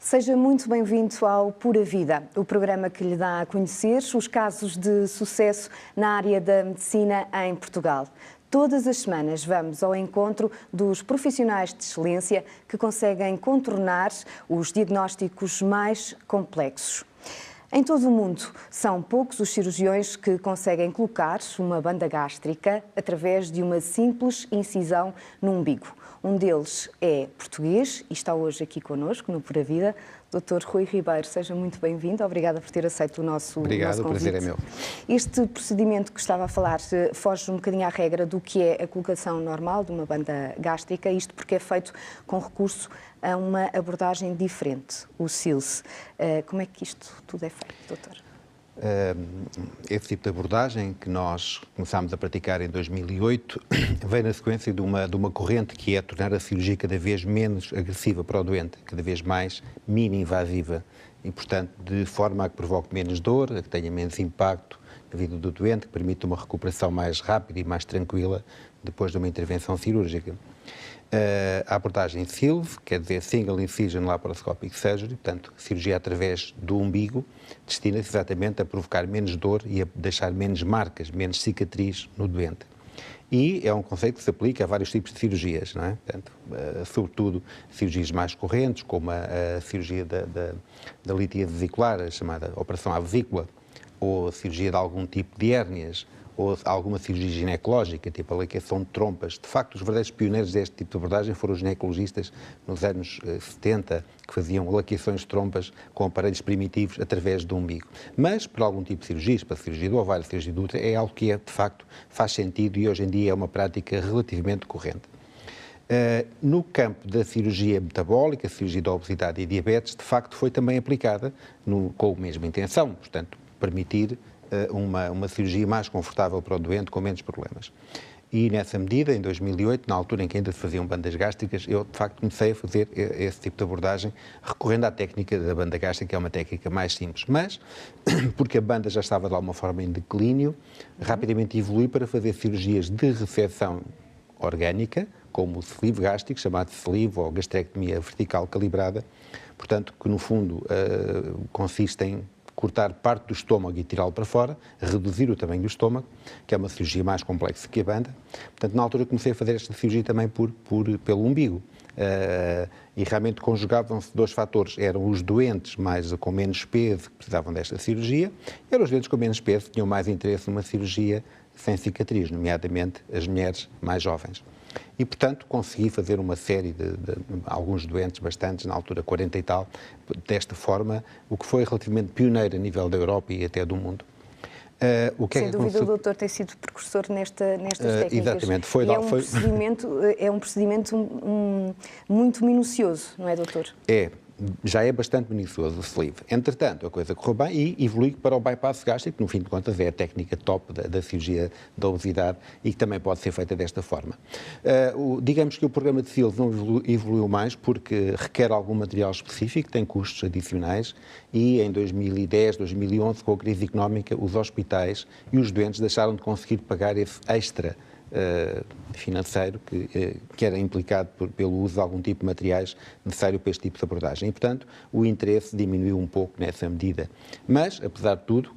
Seja muito bem-vindo ao Pura Vida, o programa que lhe dá a conhecer os casos de sucesso na área da medicina em Portugal. Todas as semanas vamos ao encontro dos profissionais de excelência que conseguem contornar os diagnósticos mais complexos. Em todo o mundo, são poucos os cirurgiões que conseguem colocar uma banda gástrica através de uma simples incisão no umbigo. Um deles é português e está hoje aqui connosco no Pura Vida, Dr. Rui Ribeiro. Seja muito bem-vindo. Obrigada por ter aceito o nosso convite. Obrigado, o prazer é meu. Este procedimento que estava a falar foge um bocadinho à regra do que é a colocação normal de uma banda gástrica, isto porque é feito com recurso a uma abordagem diferente, o SILS. Como é que isto tudo é feito, doutor? Esse tipo de abordagem que nós começámos a praticar em 2008 veio na sequência de uma corrente que é tornar a cirurgia cada vez menos agressiva para o doente, cada vez mais mini-invasiva e, portanto, de forma a que provoque menos dor, a que tenha menos impacto na vida do doente, que permita uma recuperação mais rápida e mais tranquila depois de uma intervenção cirúrgica. A abordagem SILS, quer dizer Single Incision Laparoscopic Surgery, portanto, cirurgia através do umbigo, destina-se exatamente a provocar menos dor e a deixar menos marcas, menos cicatriz no doente. E é um conceito que se aplica a vários tipos de cirurgias, não é? Portanto, sobretudo cirurgias mais correntes, como a cirurgia da litíase vesicular, a chamada operação à vesícula, ou a cirurgia de algum tipo de hérnias, ou alguma cirurgia ginecológica, tipo a ligação de trompas. De facto, os verdadeiros pioneiros deste tipo de abordagem foram os ginecologistas nos anos 70, que faziam laqueações de trompas com aparelhos primitivos através do umbigo. Mas, para algum tipo de cirurgias, para a cirurgia do ovário, a cirurgia do útero, é algo que, de facto, faz sentido e hoje em dia é uma prática relativamente corrente. No campo da cirurgia metabólica, cirurgia da obesidade e diabetes, de facto, foi também aplicada com a mesma intenção, portanto, permitir uma cirurgia mais confortável para o doente, com menos problemas. E nessa medida, em 2008, na altura em que ainda se faziam bandas gástricas, eu de facto comecei a fazer esse tipo de abordagem, recorrendo à técnica da banda gástrica, que é uma técnica mais simples. Mas, porque a banda já estava de alguma forma em declínio, rapidamente evolui para fazer cirurgias de reseção orgânica, como o sleeve gástrico, chamado sleeve ou gastrectomia vertical calibrada, portanto, que no fundo consiste em cortar parte do estômago e tirá-lo para fora, reduzir o tamanho do estômago, que é uma cirurgia mais complexa que a banda. Portanto, na altura comecei a fazer esta cirurgia também pelo umbigo. E realmente conjugavam-se dois fatores. Eram os doentes com menos peso que precisavam desta cirurgia, e eram os doentes com menos peso que tinham mais interesse numa cirurgia sem cicatriz, nomeadamente as mulheres mais jovens. E, portanto, consegui fazer uma série de alguns doentes, bastantes, na altura 40 e tal, desta forma, o que foi relativamente pioneiro a nível da Europa e até do mundo. Sem dúvida, o doutor tem sido precursor nestas técnicas. Exatamente. É um procedimento muito minucioso, não é, doutor? Já é bastante minucioso o sleeve. Entretanto, a coisa correu bem e evolui para o bypass gástrico, que no fim de contas é a técnica top da cirurgia da obesidade e que também pode ser feita desta forma. Digamos que o programa de SILS não evoluiu mais porque requer algum material específico, tem custos adicionais e em 2010, 2011, com a crise económica, os hospitais e os doentes deixaram de conseguir pagar esse extra financeiro que era implicado pelo uso de algum tipo de materiais necessário para este tipo de abordagem. E, portanto, o interesse diminuiu um pouco nessa medida. Mas, apesar de tudo,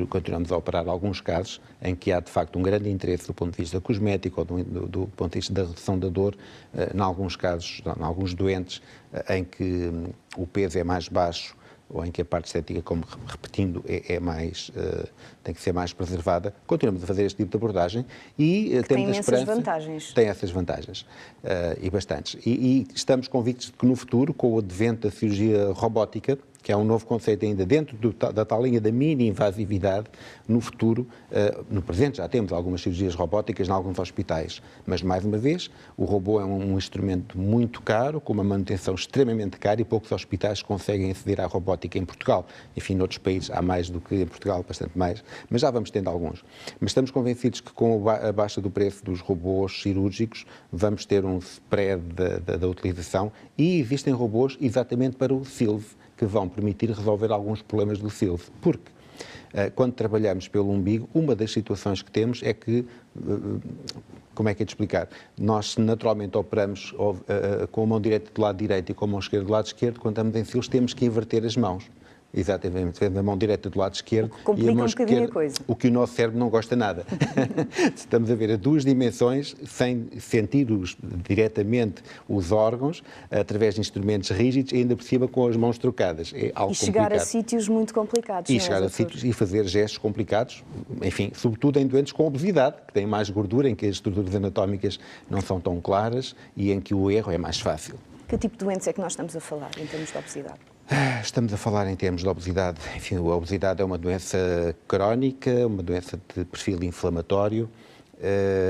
continuamos a operar alguns casos em que há, de facto, um grande interesse do ponto de vista cosmético ou do ponto de vista da redução da dor, em alguns casos, em alguns doentes, em que o peso é mais baixo ou em que a parte estética, como repetindo, tem que ser mais preservada. Continuamos a fazer este tipo de abordagem e temos a esperança... Tem essas vantagens, e bastantes. E estamos convictos de que no futuro, com o advento da cirurgia robótica, que é um novo conceito ainda dentro da tal linha da mini-invasividade, no futuro, no presente já temos algumas cirurgias robóticas em alguns hospitais, mas mais uma vez, o robô é um instrumento muito caro, com uma manutenção extremamente cara e poucos hospitais conseguem aceder à robótica em Portugal. Enfim, noutros países há mais do que em Portugal, bastante mais, mas já vamos tendo alguns. Mas estamos convencidos que com a baixa do preço dos robôs cirúrgicos vamos ter um spread da utilização e existem robôs exatamente para o SILS, que vão permitir resolver alguns problemas do SILS. Porque Quando trabalhamos pelo umbigo, uma das situações que temos é que, como é que é de explicar? Nós naturalmente operamos com a mão direita do lado direito e com a mão esquerda do lado esquerdo. Quando estamos em filos, temos que inverter as mãos. Exatamente, a mão direita do lado esquerdo e a mão esquerda, a coisa. O que o nosso cérebro não gosta nada. Estamos a ver as duas dimensões sem sentir diretamente os órgãos, através de instrumentos rígidos e ainda por cima com as mãos trocadas. É algo e chegar complicado. A sítios muito complicados. E chegar a sítios e fazer gestos complicados, enfim, sobretudo em doentes com obesidade, que têm mais gordura, em que as estruturas anatómicas não são tão claras e em que o erro é mais fácil. Que tipo de doença é que nós estamos a falar em termos de obesidade? Estamos a falar em termos de obesidade. Enfim, a obesidade é uma doença crónica, uma doença de perfil inflamatório,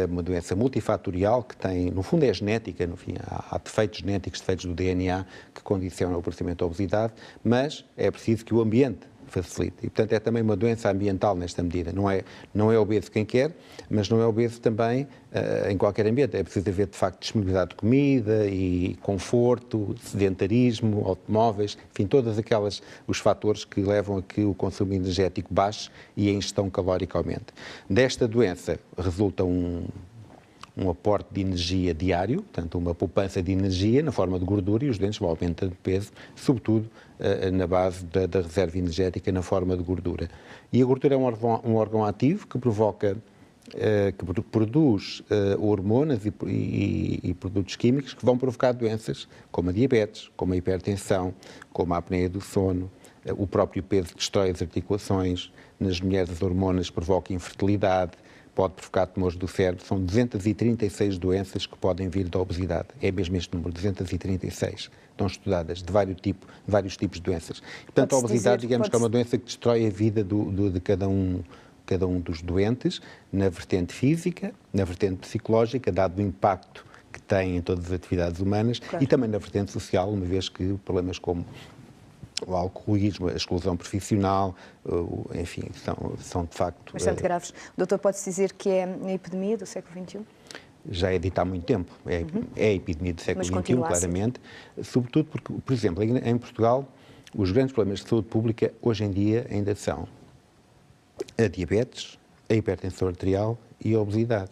uma doença multifatorial que tem, no fundo é genética, no fim, há defeitos genéticos, defeitos do DNA que condicionam o aparecimento da obesidade, mas é preciso que o ambiente facilite. E, portanto, é também uma doença ambiental nesta medida. Não é obeso quem quer, mas não é obeso também em qualquer ambiente. É preciso haver, de facto, disponibilidade de comida e conforto, sedentarismo, automóveis, enfim, todos os fatores que levam a que o consumo energético baixe e a ingestão calórica aumente. Desta doença resulta um aporte de energia diário, portanto, uma poupança de energia na forma de gordura e os doentes vão aumentando de peso, sobretudo na base da reserva energética na forma de gordura. E a gordura é um órgão ativo que provoca, que produz hormonas e produtos químicos que vão provocar doenças como a diabetes, como a hipertensão, como a apneia do sono. O próprio peso destrói as articulações, nas mulheres as hormonas provocam infertilidade, pode provocar tumores do cérebro. São 236 doenças que podem vir da obesidade. É mesmo este número, 236. Estão estudadas de vários tipos de doenças. Portanto, a obesidade, digamos que é uma doença que destrói a vida de cada um dos doentes, na vertente física, na vertente psicológica, dado o impacto que tem em todas as atividades humanas, claro, e também na vertente social, uma vez que problemas como o alcoolismo, a exclusão profissional, enfim, são de facto bastante graves. Doutor, pode-se dizer que é a epidemia do século XXI? Já é dito há muito tempo. É a epidemia do século XXI, claramente. Sobretudo porque, por exemplo, em Portugal, os grandes problemas de saúde pública hoje em dia ainda são a diabetes, a hipertensão arterial e a obesidade.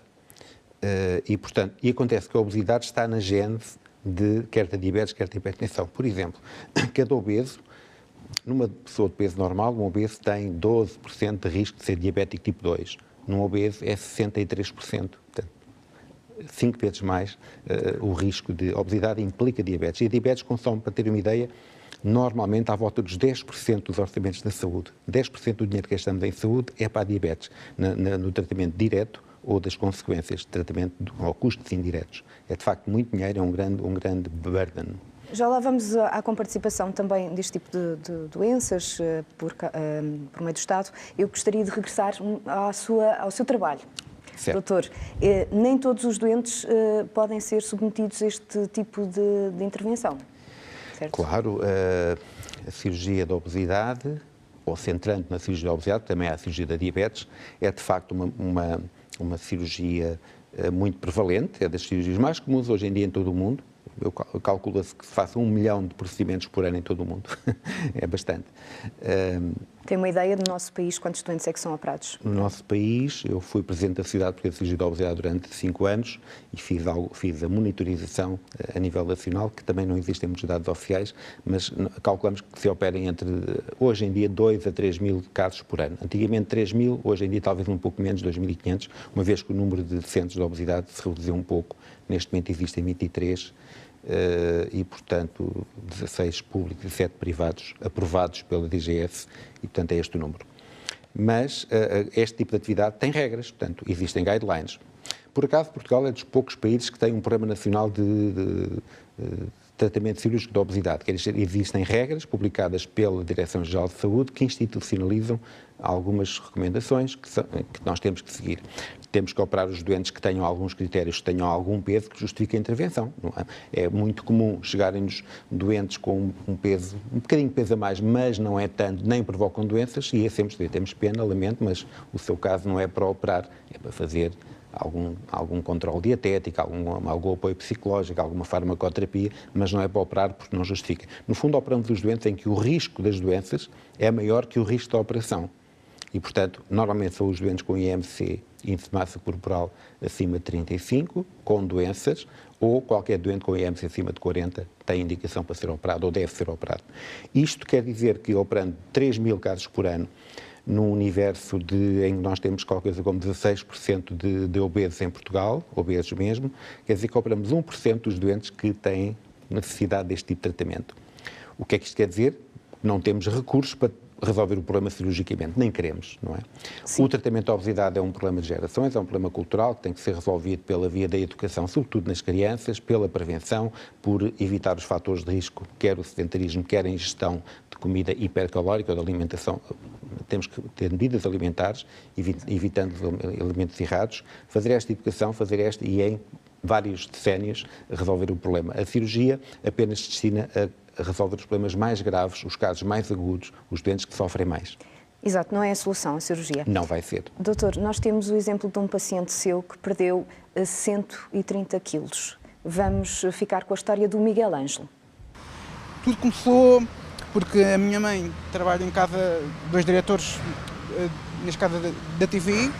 E acontece que a obesidade está na gênese quer da diabetes, quer da hipertensão. Por exemplo, cada obeso, numa pessoa de peso normal, um obeso tem 12% de risco de ser diabético tipo 2. Num obeso é 63%. Portanto, 5 vezes mais o risco de obesidade implica diabetes. E a diabetes consome, para ter uma ideia, normalmente à volta dos 10% dos orçamentos da saúde. 10% do dinheiro que gastamos em saúde é para a diabetes, no tratamento direto ou das consequências de tratamento ou custos indiretos. É de facto muito dinheiro, é um grande burden. Já lá vamos à comparticipação também deste tipo de doenças por meio do Estado. Eu gostaria de regressar ao seu trabalho. Certo. Doutor, nem todos os doentes podem ser submetidos a este tipo de intervenção, certo? Claro, a cirurgia da obesidade, ou centrando na cirurgia da obesidade, também há a cirurgia da diabetes, é de facto uma cirurgia muito prevalente, é das cirurgias mais comuns hoje em dia em todo o mundo. Calcula-se que se façam 1 milhão de procedimentos por ano em todo o mundo. É bastante. Tem uma ideia do nosso país, quantos doentes é que são operados? No nosso país, eu fui presidente da Sociedade Portuguesa de Cirurgia da Obesidade durante 5 anos e fiz a monitorização a nível nacional, que também não existem muitos dados oficiais, mas calculamos que se operem hoje em dia, 2 a 3 mil casos por ano. Antigamente 3 mil, hoje em dia talvez um pouco menos, 2.500, uma vez que o número de centros de obesidade se reduziu um pouco. Neste momento existem 23 e, portanto, 16 públicos e 7 privados aprovados pela DGS e, portanto, é este o número. Mas este tipo de atividade tem regras, portanto, existem guidelines. Por acaso, Portugal é dos poucos países que tem um Programa Nacional de Tratamento Cirúrgico da Obesidade. Quer dizer, existem regras publicadas pela Direção-Geral de Saúde que institucionalizam algumas recomendações que nós temos que seguir. Temos que operar os doentes que tenham alguns critérios, que tenham algum peso que justifique a intervenção. Não é? É muito comum chegarem-nos doentes com um bocadinho de peso a mais, mas não é tanto, nem provocam doenças, e é sempre, temos pena, lamento, mas o seu caso não é para operar, é para fazer algum controle dietético, algum apoio psicológico, alguma farmacoterapia, mas não é para operar porque não justifica. No fundo, operamos os doentes em que o risco das doenças é maior que o risco da operação. E, portanto, normalmente são os doentes com IMC, índice de massa corporal acima de 35, com doenças, ou qualquer doente com IMC acima de 40 tem indicação para ser operado ou deve ser operado. Isto quer dizer que, operando 3.000 casos por ano, num universo em que nós temos qualquer coisa como 16% de obesos em Portugal, obesos mesmo, quer dizer que operamos 1% dos doentes que têm necessidade deste tipo de tratamento. O que é que isto quer dizer? Não temos recursos para resolver o problema cirurgicamente, nem queremos, não é? Sim. O tratamento da obesidade é um problema de gerações, é um problema cultural que tem que ser resolvido pela via da educação, sobretudo nas crianças, pela prevenção, por evitar os fatores de risco, quer o sedentarismo, quer a ingestão de comida hipercalórica ou de alimentação. Temos que ter medidas alimentares, evitando alimentos errados, fazer esta educação, e em vários decénios resolver o problema. A cirurgia apenas destina a resolver os problemas mais graves, os casos mais agudos, os doentes que sofrem mais. Exato, não é a solução, a cirurgia. Não vai ser. Doutor, nós temos o exemplo de um paciente seu que perdeu 130 quilos. Vamos ficar com a história do Miguel Ângelo. Tudo começou porque a minha mãe trabalha em casa, 2 diretores nesta casa da TVI,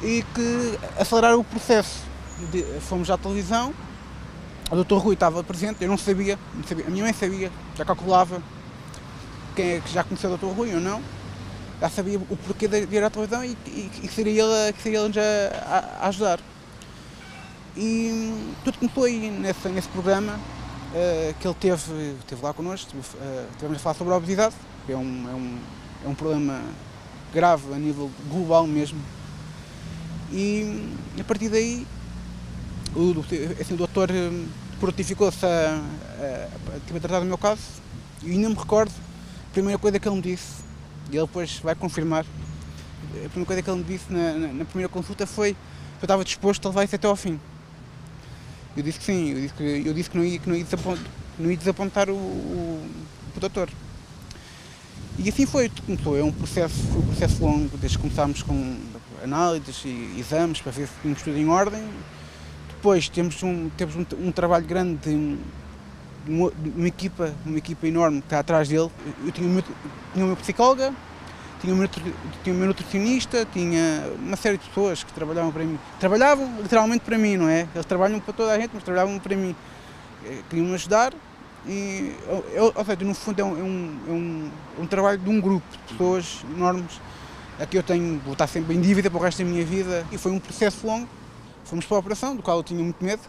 e que aceleraram o processo. Fomos à televisão, o Dr. Rui estava presente, eu não sabia, a minha mãe sabia, já calculava quem é que já conheceu o Dr. Rui ou não, já sabia o porquê de ir à televisão e que seria ele já a ajudar. E tudo começou aí nesse programa que ele teve lá connosco, tivemos a falar sobre a obesidade, que é um problema grave a nível global mesmo. E a partir daí o doutor prontificou-se a tratar do meu caso, e ainda me recordo, a primeira coisa que ele me disse, e ele depois vai confirmar, a primeira coisa que ele me disse na primeira consulta foi que eu estava disposto a levar isso até ao fim. Eu disse que sim, eu disse que não ia desapontar o doutor. E assim foi, começou. Foi um processo longo, desde que começámos com análises e exames para ver se tínhamos tudo em ordem. Depois temos um trabalho grande de uma equipa enorme que está atrás dele. Eu tinha uma psicóloga, tinha um meu nutricionista, tinha uma série de pessoas que trabalhavam para mim. Trabalhavam literalmente para mim, não é? Eles trabalham para toda a gente, mas trabalhavam para mim. Queriam-me ajudar. Ou seja, no fundo é um trabalho de um grupo de pessoas enormes a que vou estar sempre em dívida para o resto da minha vida, e foi um processo longo. Fomos para a operação, do qual eu tinha muito medo,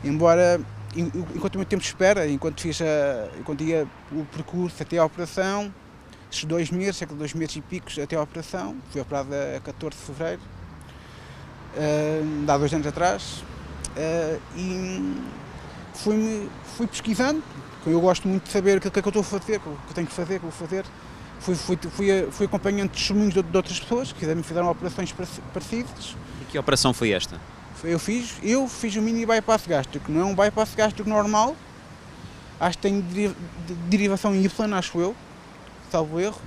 embora enquanto o meu tempo de espera, enquanto ia o percurso até à operação, esses 2 meses, cerca de 2 meses e picos até à operação, fui operado a 14 de fevereiro, há 2 anos atrás, e fui pesquisando. Eu gosto muito de saber o que é que eu estou a fazer, o que eu tenho que fazer, o que eu vou fazer. Fui acompanhando testemunhos de outras pessoas que fizeram operações parecidas. E que operação foi esta? Eu fiz um mini bypass gástrico, não é um bypass gástrico normal, acho que tem derivação em Y, acho eu, salvo erro,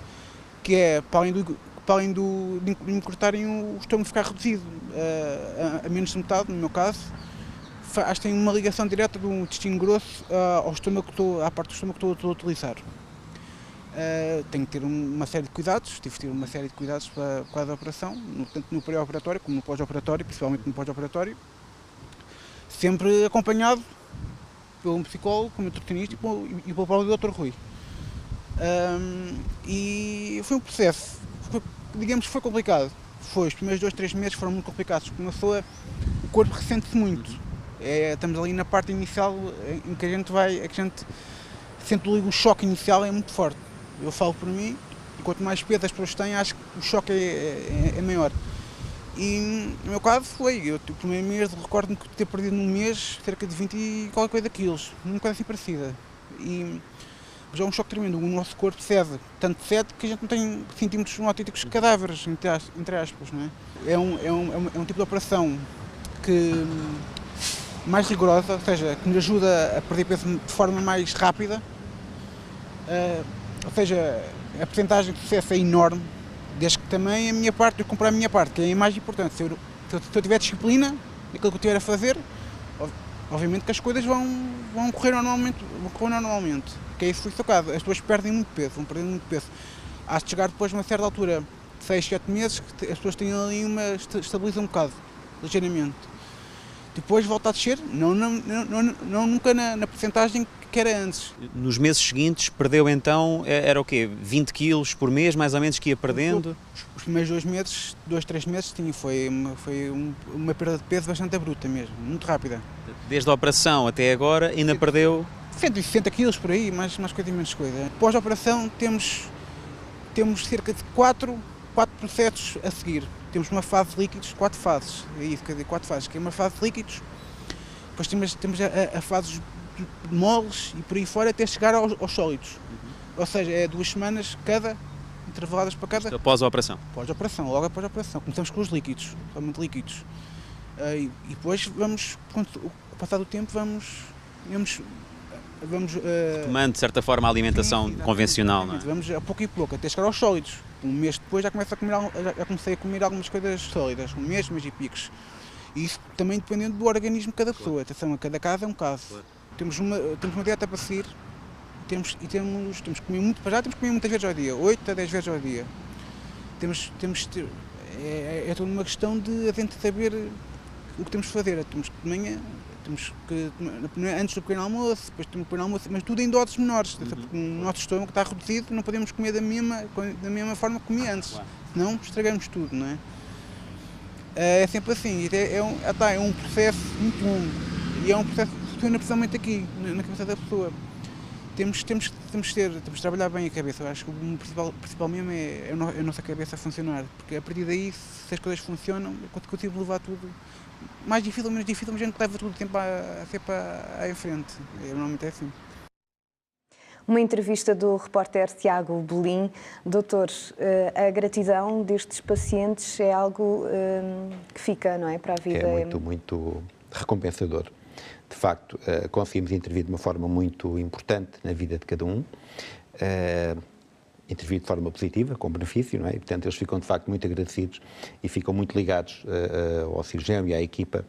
que é para além de me cortarem o estômago ficar reduzido a menos de metade, no meu caso. Acho que tem uma ligação direta do intestino grosso à parte do estômago que estou a utilizar. Tenho que ter uma série de cuidados, tive que ter uma série de cuidados para cada operação, tanto no pré-operatório como no pós-operatório, principalmente no pós-operatório, sempre acompanhado pelo psicólogo, pelo nutricionista e pelo próprio Dr. Rui. E foi um processo, digamos que foi complicado. Os primeiros 2, 3 meses foram muito complicados, porque o corpo ressente-se muito. Estamos ali na parte inicial em que a gente sente o choque inicial é muito forte. Eu falo por mim, e quanto mais peso as pessoas têm, acho que o choque é maior. E no meu caso o primeiro mês recordo-me de ter perdido num mês cerca de 20 e qualquer coisa quilos, numa coisa assim parecida. E já é um choque tremendo, o nosso corpo cede, tanto cede que a gente não tem centímetros autênticos cadáveres, entre aspas, não é? É um tipo de operação que mais rigorosa, ou seja, que nos ajuda a perder peso de forma mais rápida, ou seja, a percentagem de sucesso é enorme, desde que também a minha parte, eu comprar a minha parte, que é a mais importante. Se eu tiver disciplina naquilo que eu tiver a fazer, obviamente que as coisas vão correr normalmente, porque é isso que foi o caso. As pessoas perdem muito peso, vão perdendo muito peso. há de chegar depois a uma certa altura, 6, 7 meses, que as pessoas têm ali estabilizam um bocado, ligeiramente. Depois volta a descer, não nunca na porcentagem que era antes. Nos meses seguintes perdeu então, era o quê? 20 quilos por mês, mais ou menos, que ia perdendo? Os primeiros 2 meses, 2, 3 meses, foi uma perda de peso bastante abrupta mesmo, muito rápida. Desde a operação até agora ainda perdeu? 160 quilos por aí, mais coisa e menos coisa. Pós a operação temos cerca de 4 processos a seguir. Temos uma fase de líquidos, 4 fases, é isso, quer dizer, 4 fases, que é uma fase de líquidos, depois temos a fase de moles e por aí fora até chegar aos sólidos. Ou seja, é 2 semanas cada, intervaladas para cada. Após a operação? Após a operação, logo após a operação. Começamos com os líquidos, somente líquidos. E depois vamos, com o passar do tempo, vamos tomando de certa forma a alimentação convencional, não é? Vamos a pouco e pouco, até chegar aos sólidos. Um mês depois já comecei a comer algumas coisas sólidas, um mês e picos. E isso também dependendo do organismo de cada pessoa. Atenção, a cada caso é um caso. Claro. Temos uma dieta para seguir temos que comer muito, para já temos que comer muitas vezes ao dia, 8 a 10 vezes ao dia. É toda uma questão de a gente saber o que temos de fazer. Temos que de manhã, antes do pequeno almoço, depois do pequeno almoço, mas tudo em doses menores, porque o nosso estômago está reduzido, não podemos comer da mesma forma que comia antes, claro. Senão estragamos tudo, não é? É sempre assim, é um processo muito longo e é um processo que funciona principalmente aqui, na cabeça da pessoa. Temos de trabalhar bem a cabeça. Eu acho que o principal mesmo é a nossa cabeça a funcionar, porque a partir daí, se as coisas funcionam, eu consigo levar tudo. Mais difícil ou menos difícil, mas a gente leva tudo o tempo sempre em frente. Normalmente é assim. Uma entrevista do repórter Tiago Bolim. Doutor, a gratidão destes pacientes é algo que fica, não é, para a vida? É muito recompensador. De facto, conseguimos intervir de uma forma muito importante na vida de cada um, intervir de forma positiva, com benefício, não é? E, portanto, eles ficam de facto muito agradecidos e ficam muito ligados ao cirurgião e à equipa,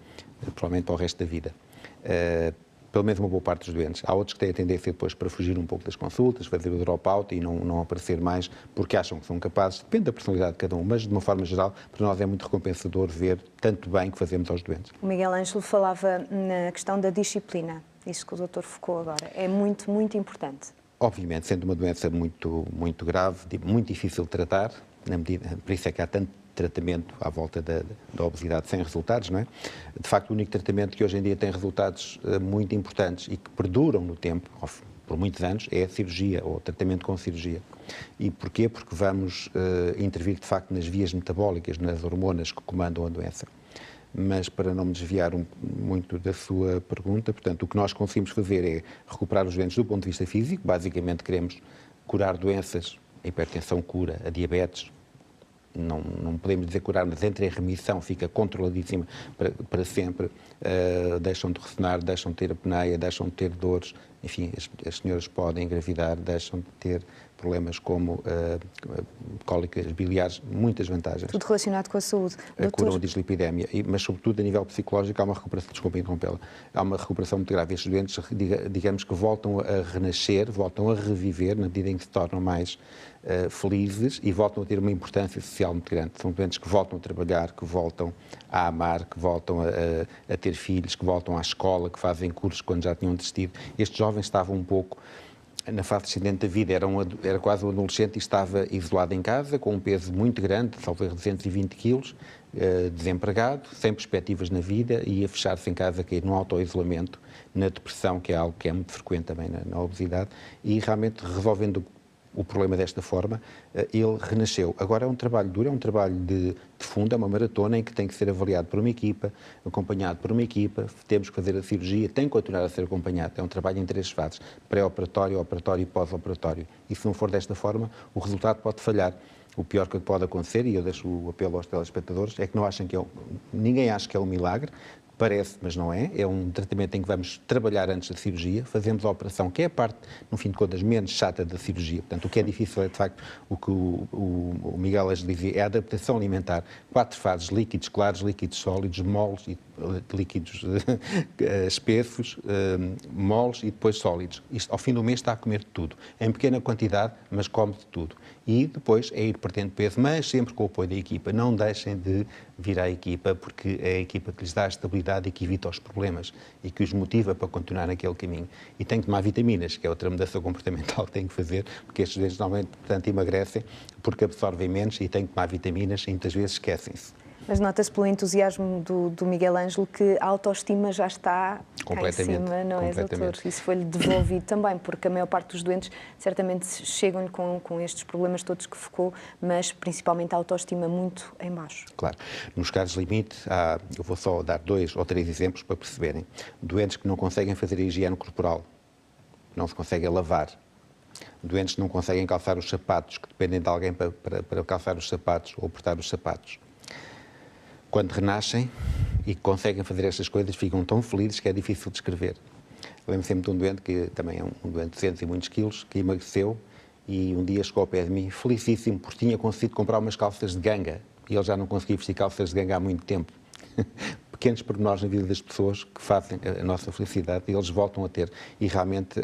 provavelmente para o resto da vida. Pelo menos uma boa parte dos doentes. Há outros que têm a tendência depois para fugir um pouco das consultas, fazer o drop-out e não aparecer mais porque acham que são capazes. Depende da personalidade de cada um, mas de uma forma geral, para nós é muito recompensador ver tanto bem que fazemos aos doentes. O Miguel Ângelo falava na questão da disciplina, isso que o doutor focou agora. É muito, muito importante. Obviamente, sendo uma doença muito grave, muito difícil de tratar, por isso é que há tanto tratamento à volta da obesidade sem resultados, não é? De facto, o único tratamento que hoje em dia tem resultados muito importantes e que perduram no tempo, por muitos anos, é a cirurgia ou o tratamento com cirurgia. E porquê? Porque vamos intervir, de facto, nas vias metabólicas, nas hormonas que comandam a doença. Mas, para não me desviar muito da sua pergunta, portanto, o que nós conseguimos fazer é recuperar os doentes do ponto de vista físico. Basicamente, queremos curar doenças, a hipertensão cura, a diabetes. Não podemos dizer curar, mas entra em remissão, fica controladíssima para sempre, deixam de ressonar, deixam de ter apneia, deixam de ter dores, enfim, as senhoras podem engravidar, deixam de ter problemas como cólicas biliares, muitas vantagens. Tudo relacionado com a saúde. Curam a dislipidemia, mas sobretudo a nível psicológico há uma recuperação, desculpa interrompê-la, há uma recuperação muito grave. Estes doentes, digamos que voltam a renascer, voltam a reviver na medida em que se tornam mais felizes e voltam a ter uma importância social muito grande. São doentes que voltam a trabalhar, que voltam a amar, que voltam a ter filhos, que voltam à escola, que fazem cursos quando já tinham desistido. Estes jovens estavam um pouco na fase descendente da vida, era quase um adolescente e estava isolado em casa, com um peso muito grande, talvez 220 quilos, desempregado, sem perspectivas na vida, e ia fechar-se em casa, cair no auto-isolamento, na depressão, que é algo que é muito frequente também na obesidade, e realmente resolvendo o problema desta forma, ele renasceu. Agora é um trabalho duro, é um trabalho de fundo, é uma maratona em que tem que ser avaliado por uma equipa, acompanhado por uma equipa, temos que fazer a cirurgia, tem que continuar a ser acompanhado. É um trabalho em 3 fases, pré-operatório, operatório e pós-operatório. E se não for desta forma, o resultado pode falhar. O pior que pode acontecer, e eu deixo o apelo aos telespectadores, é que não achem ninguém acha que é um milagre. Parece, mas não é. É um tratamento em que vamos trabalhar antes da cirurgia, fazemos a operação, que é a parte, no fim de contas, menos chata da cirurgia. Portanto, o que é difícil é, de facto, o que o Miguel Ângelo dizia, é a adaptação alimentar. 4 fases: líquidos claros, líquidos sólidos, moles, líquidos espessos, moles e depois sólidos. Isto, ao fim do mês, está a comer de tudo. Em pequena quantidade, mas come de tudo. E depois é ir perdendo peso, mas sempre com o apoio da equipa. Não deixem de vir à equipa, porque é a equipa que lhes dá a estabilidade e que evita os problemas e que os motiva para continuar naquele caminho. E tem que tomar vitaminas, que é outra mudança comportamental que tem que fazer, porque estes doentes normalmente, portanto, emagrecem porque absorvem menos e têm que tomar vitaminas e muitas vezes esquecem-se. Mas nota-se pelo entusiasmo do Miguel Ângelo que a autoestima já está cá em cima, não é, doutor? Isso foi-lhe devolvido também, porque a maior parte dos doentes certamente chegam-lhe com estes problemas todos que focou, mas principalmente a autoestima muito em baixo. Claro. Nos casos limite, eu vou só dar 2 ou 3 exemplos para perceberem. Doentes que não conseguem fazer a higiene corporal, não se conseguem lavar. Doentes que não conseguem calçar os sapatos, que dependem de alguém para calçar os sapatos ou apertar os sapatos. Quando renascem e conseguem fazer estas coisas, ficam tão felizes que é difícil descrever. Lembro sempre de um doente, que também é um doente de 200 e muitos quilos, que emagreceu e um dia chegou ao pé de mim, felicíssimo, porque tinha conseguido comprar umas calças de ganga e ele já não conseguia vestir calças de ganga há muito tempo. Pequenos pormenores na vida das pessoas que fazem a nossa felicidade e eles voltam a ter. E realmente,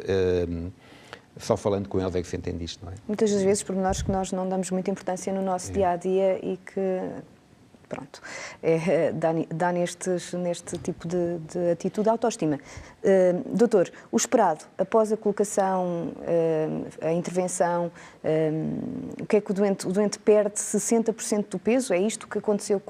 só falando com eles é que se entende isto, não é? Muitas das vezes pormenores que nós não damos muita importância no nosso dia-a-dia e que... Pronto, dá neste tipo de atitude autoestima. Doutor, o esperado, após a colocação, a intervenção, o que é que o doente perde 60% do peso? É isto que aconteceu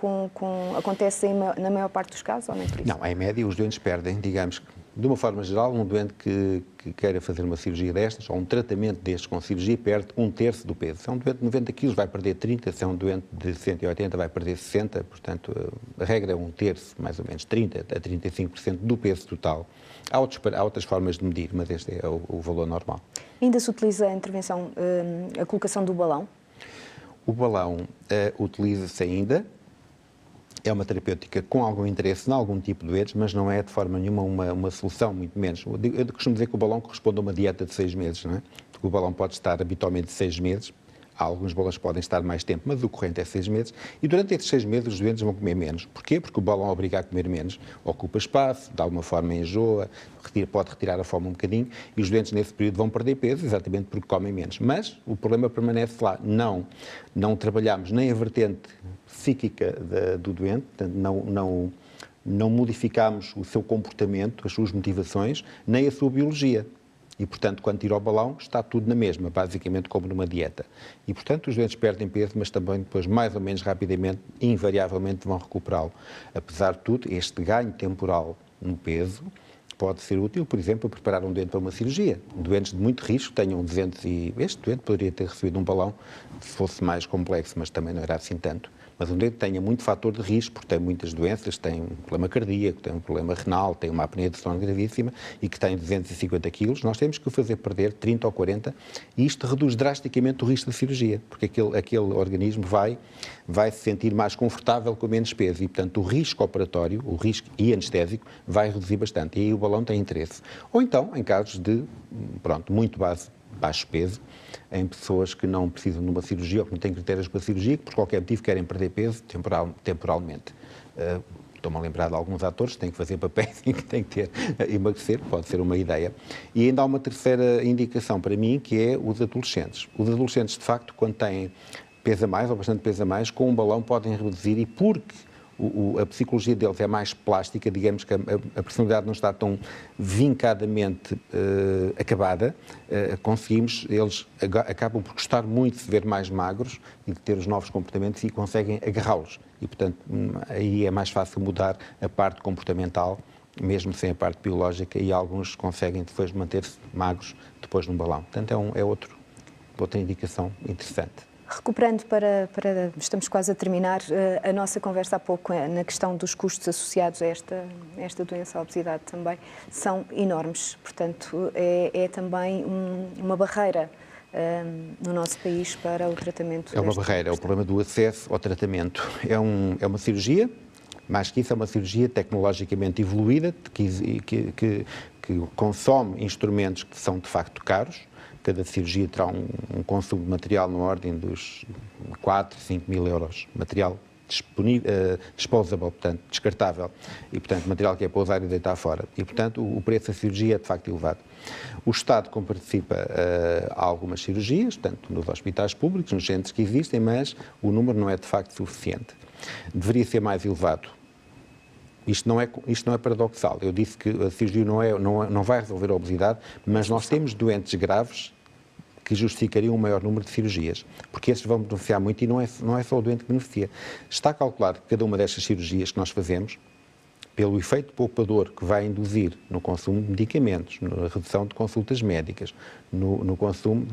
acontece na maior parte dos casos, ou nem por isso? Não, em média os doentes perdem, digamos, de uma forma geral, um doente que queira fazer uma cirurgia destas, ou um tratamento destes com cirurgia, perde 1/3 do peso. Se é um doente de 90 kg, vai perder 30, se é um doente de 180, vai perder 60, portanto, a regra é 1/3, mais ou menos, 30 a 35% do peso total. Há outras formas de medir, mas este é o valor normal. Ainda se utiliza a intervenção, a colocação do balão? O balão utiliza-se ainda. É uma terapêutica com algum interesse em algum tipo de doentes, mas não é de forma nenhuma uma solução, muito menos. Eu costumo dizer que o balão corresponde a uma dieta de 6 meses, não é? Porque o balão pode estar habitualmente 6 meses, alguns balões podem estar mais tempo, mas o corrente é 6 meses, e durante esses 6 meses os doentes vão comer menos. Porquê? Porque o balão obriga a comer menos, ocupa espaço, de alguma forma enjoa, pode retirar a fome um bocadinho, e os doentes nesse período vão perder peso, exatamente porque comem menos. Mas o problema permanece lá. Não trabalhamos nem a vertente psíquica do doente, portanto, não modificamos o seu comportamento, as suas motivações, nem a sua biologia. E, portanto, quando tira o balão, está tudo na mesma, basicamente como numa dieta. E, portanto, os doentes perdem peso, mas também depois, mais ou menos rapidamente, invariavelmente vão recuperá-lo. Apesar de tudo, este ganho temporal no peso pode ser útil, por exemplo, para preparar um doente para uma cirurgia. Doentes de muito risco tenham 200 e... Este doente poderia ter recebido um balão se fosse mais complexo, mas também não era assim tanto. Mas um doente que tenha muito fator de risco, porque tem muitas doenças, tem um problema cardíaco, tem um problema renal, tem uma apneia de sono gravíssima e que tem 250 quilos, nós temos que o fazer perder 30 ou 40 e isto reduz drasticamente o risco da cirurgia, porque aquele organismo vai se sentir mais confortável com menos peso e, portanto, o risco operatório, o risco e anestésico vai reduzir bastante e aí o balão tem interesse. Ou então, em casos de, muito baixo peso, em pessoas que não precisam de uma cirurgia ou que não têm critérios para a cirurgia, que por qualquer motivo querem perder peso temporalmente. Estou-me a lembrar de alguns atores que têm que fazer papéis e que têm que emagrecer, pode ser uma ideia. E ainda há uma terceira indicação para mim, que é os adolescentes. Os adolescentes, de facto, quando têm peso a mais, ou bastante peso a mais, com um balão podem reduzir e porque a psicologia deles é mais plástica, digamos que a personalidade não está tão vincadamente acabada, eles acabam por gostar muito de se ver mais magros e de ter os novos comportamentos e conseguem agarrá-los. E, portanto, aí é mais fácil mudar a parte comportamental, mesmo sem a parte biológica, e alguns conseguem depois manter-se magros depois num balão. Portanto, é outra indicação interessante. Recuperando estamos quase a terminar, a nossa conversa há pouco na questão dos custos associados a esta doença, a obesidade também, são enormes. Portanto, é também uma barreira no nosso país para o tratamento. É uma barreira, é o problema do acesso ao tratamento. É uma cirurgia Mais que isso, é uma cirurgia tecnologicamente evoluída, que consome instrumentos que são de facto caros. Cada cirurgia terá um consumo de material na ordem dos 4, 5 mil euros. Material disposable, portanto, descartável. E, portanto, material que é para usar e deitar fora. E, portanto, o preço da cirurgia é de facto elevado. O Estado participa a algumas cirurgias, tanto nos hospitais públicos, nos centros que existem, mas o número não é de facto suficiente. Deveria ser mais elevado. Isto não é paradoxal. Eu disse que a cirurgia não vai resolver a obesidade, mas nós temos doentes graves que justificariam um maior número de cirurgias, porque esses vão beneficiar muito e não é só o doente que beneficia. Está calculado que cada uma destas cirurgias que nós fazemos, pelo efeito poupador que vai induzir no consumo de medicamentos, na redução de consultas médicas, no consumo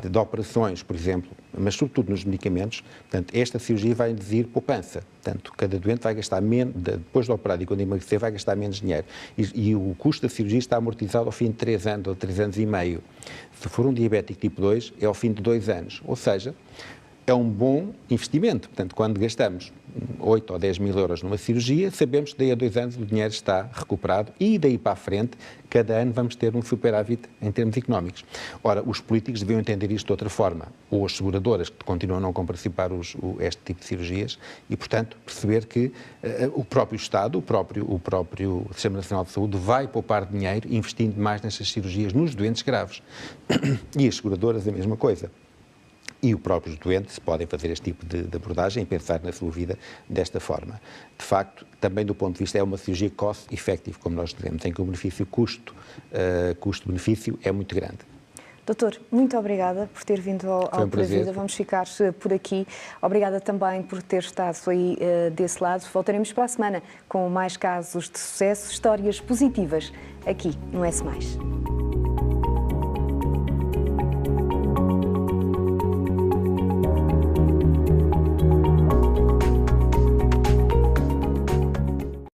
de operações, por exemplo, mas sobretudo nos medicamentos, portanto, esta cirurgia vai induzir poupança. Portanto, cada doente vai gastar menos, depois de operar e quando emagrecer, vai gastar menos dinheiro. E o custo da cirurgia está amortizado ao fim de 3 anos ou 3 anos e meio. Se for um diabético tipo 2, é ao fim de 2 anos. Ou seja, é um bom investimento. Portanto, quando gastamos 8 ou 10 mil euros numa cirurgia, sabemos que daí a 2 anos o dinheiro está recuperado e daí para a frente, cada ano vamos ter um superávit em termos económicos. Ora, os políticos deviam entender isto de outra forma, ou as seguradoras que continuam a não comparticipar este tipo de cirurgias e, portanto, perceber que o próprio Estado, o próprio Sistema Nacional de Saúde vai poupar dinheiro investindo mais nestas cirurgias nos doentes graves. E as seguradoras a mesma coisa. E os próprios doentes podem fazer este tipo de abordagem e pensar na sua vida desta forma. De facto, também do ponto de vista, é uma cirurgia cost-effective, como nós dizemos, em que o custo-benefício é muito grande. Doutor, muito obrigada por ter vindo ao Pura Vida. Vamos ficar por aqui. Obrigada também por ter estado aí desse lado. Voltaremos para a semana com mais casos de sucesso, histórias positivas, aqui no S+.